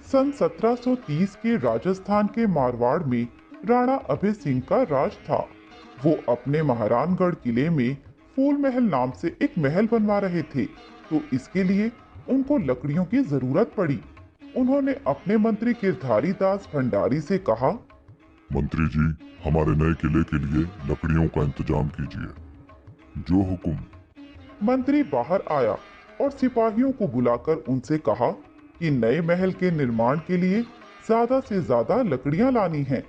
सन 1730 के राजस्थान के मारवाड़ में राणा अभय सिंह का राज था। वो अपने महारानगढ़ किले में फूल महल नाम से एक महल बनवा रहे थे, तो इसके लिए उनको लकड़ियों की जरूरत पड़ी। उन्होंने अपने मंत्री गिरधारी दास भंडारी से कहा, मंत्री जी, हमारे नए किले के लिए लकड़ियों का इंतजाम कीजिए। जो हुकुम। मंत्री बाहर आया और सिपाहियों को बुलाकर उनसे कहा कि नए महल के निर्माण के लिए ज्यादा से ज्यादा लकड़ियां लानी हैं।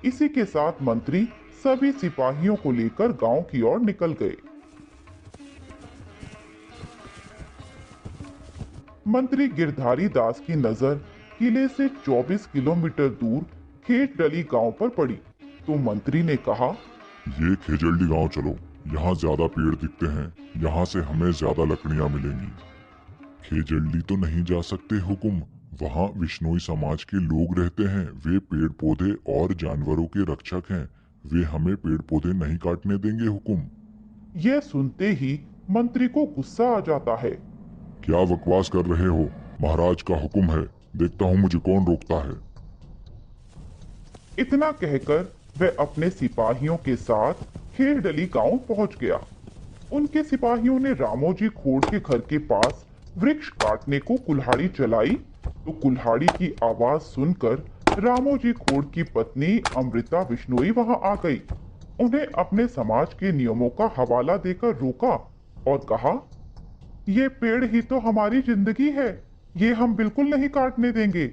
इसी के साथ मंत्री सभी सिपाहियों को लेकर गांव की ओर निकल गए। मंत्री गिरधारी दास की नजर किले से 24 किलोमीटर दूर खेत डली गांव पर पड़ी, तो मंत्री ने कहा, ये खेजल्डी गांव चलो, यहाँ ज्यादा पेड़ दिखते हैं, यहाँ से हमें ज्यादा लकड़ियाँ मिलेंगी। खेजल्डी तो नहीं जा सकते हुकुम, वहाँ विश्नोई समाज के लोग रहते हैं। वे पेड़ पौधे और जानवरों के रक्षक हैं, वे हमें पेड़ पौधे नहीं काटने देंगे हुकुम। यह सुनते ही मंत्री को गुस्सा आ जाता है। क्या बकवास कर रहे हो? महाराज का हुक्म है, देखता हूँ मुझे कौन रोकता है। इतना कहकर वह अपने सिपाहियों के साथ खेरडली गांव पहुंच गया। उनके सिपाहियों ने रामोजी खोड़ के घर के पास वृक्ष काटने को कुल्हाड़ी चलाई, तो कुल्हाड़ी की आवाज सुनकर रामोजी खोड़ की पत्नी अमृता बिश्नोई वहां आ गई। उन्हें अपने समाज के नियमों का हवाला देकर रोका और कहा, ये पेड़ ही तो हमारी जिंदगी है, ये हम बिल्कुल नहीं काटने देंगे।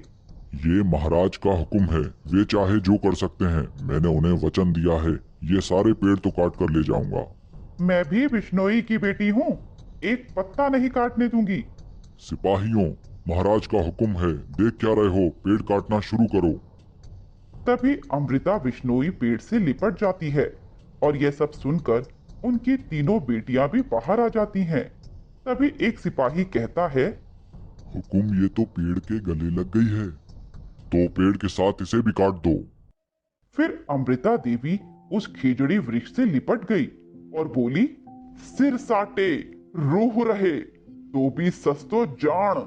ये महाराज का हुक्म है, वे चाहे जो कर सकते हैं। मैंने उन्हें वचन दिया है, ये सारे पेड़ तो काट कर ले जाऊंगा। मैं भी बिश्नोई की बेटी हूँ, एक पत्ता नहीं काटने दूंगी। सिपाहियों, महाराज का हुक्म है, देख क्या रहे हो, पेड़ काटना शुरू करो। तभी अमृता बिश्नोई पेड़ से लिपट जाती है और यह सब सुनकर उनकी तीनों बेटियां भी बाहर आ जाती हैं। तभी एक सिपाही कहता है, हुकुम, ये तो पेड़ के गले लग गई है, तो पेड़ के साथ इसे भी काट दो। फिर अमृता देवी उस खिजड़ी वृक्ष से लिपट गई और बोली, सिर साटे रूह रहे तो भी सस्तो जान।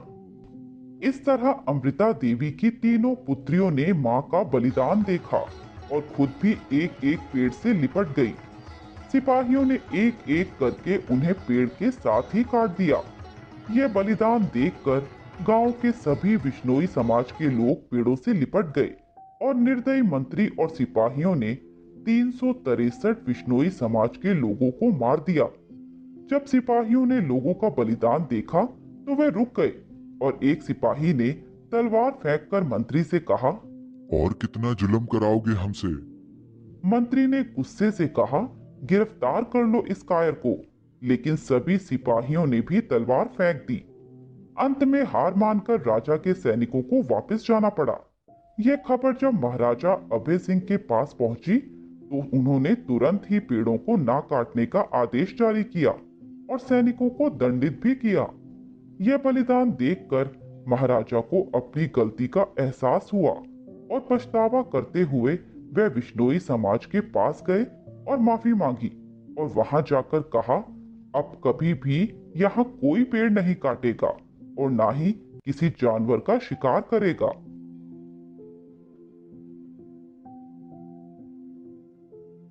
इस तरह अमृता देवी की तीनों पुत्रियों ने मां का बलिदान देखा और खुद भी एक एक पेड़ से लिपट गई। सिपाहियों ने एक एक करके उन्हें पेड़ के साथ ही काट दिया। यह बलिदान देखकर गांव के सभी बिश्नोई समाज के लोग पेड़ों से लिपट गए और निर्दयी मंत्री और सिपाहियों ने 363 बिश्नोई समाज के लोगों को मार दिया। जब सिपाहियों ने लोगों का बलिदान देखा तो वे रुक गए और एक सिपाही ने तलवार फेंककर मंत्री से कहा, और कितना जुल्म कराओगे हमसे? मंत्री ने गुस्से से कहा, गिरफ्तार कर लो इस कायर को। लेकिन सभी सिपाहियों ने भी तलवार फेंक दी। अंत में हार मानकर राजा के सैनिकों को वापस जाना पड़ा। यह खबर जब महाराजा अभय सिंह के पास पहुंची तो उन्होंने तुरंत ही पेड़ों को ना काटने का आदेश जारी किया और सैनिकों को दंडित भी किया। यह बलिदान देखकर महाराजा को अपनी गलती का एहसास हुआ और पछतावा करते हुए वे बिश्नोई समाज के पास गए और माफी मांगी और वहां जाकर कहा, अब कभी भी यहाँ कोई पेड़ नहीं काटेगा और ना ही किसी जानवर का शिकार करेगा।